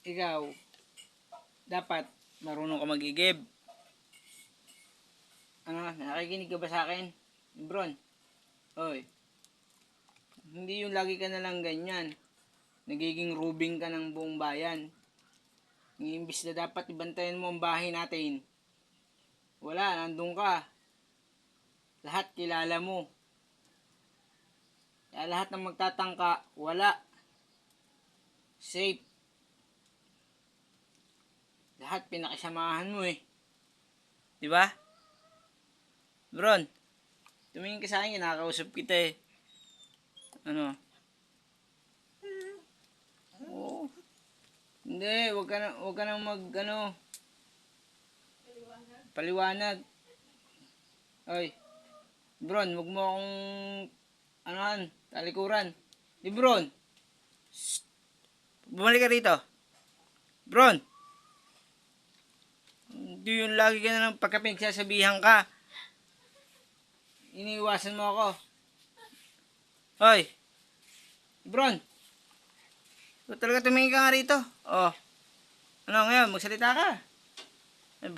ikaw, dapat marunong ka mag-igib. Ano, nakikinig ka ba sa akin? Bron, oy, hindi yung lagi ka na lang ganyan. Nagiging rubing ka ng buong bayan. Imbis na dapat ibantayan mo ang bahay natin. Wala, nandun ka. Lahat kilala mo. Kaya lahat ng magtatangka, wala. Safe. Lahat pinakisamahan mo eh. Diba? Bron, tumingin ka sa akin, nakakausap kita eh. Ano? Oo. Hindi, wag ka na mag, paliwanag. Oy, Bron, wag mo akong, talikuran. Di Bron, bumalik ka rito. Bron, hindi yung lagi ka na lang pagka pinagsasabihan ka. Iniiwasan mo ako. Hoy, Bron, talaga tumingin ka nga rito. Oh, ano ngayon, magsalita ka. Ay,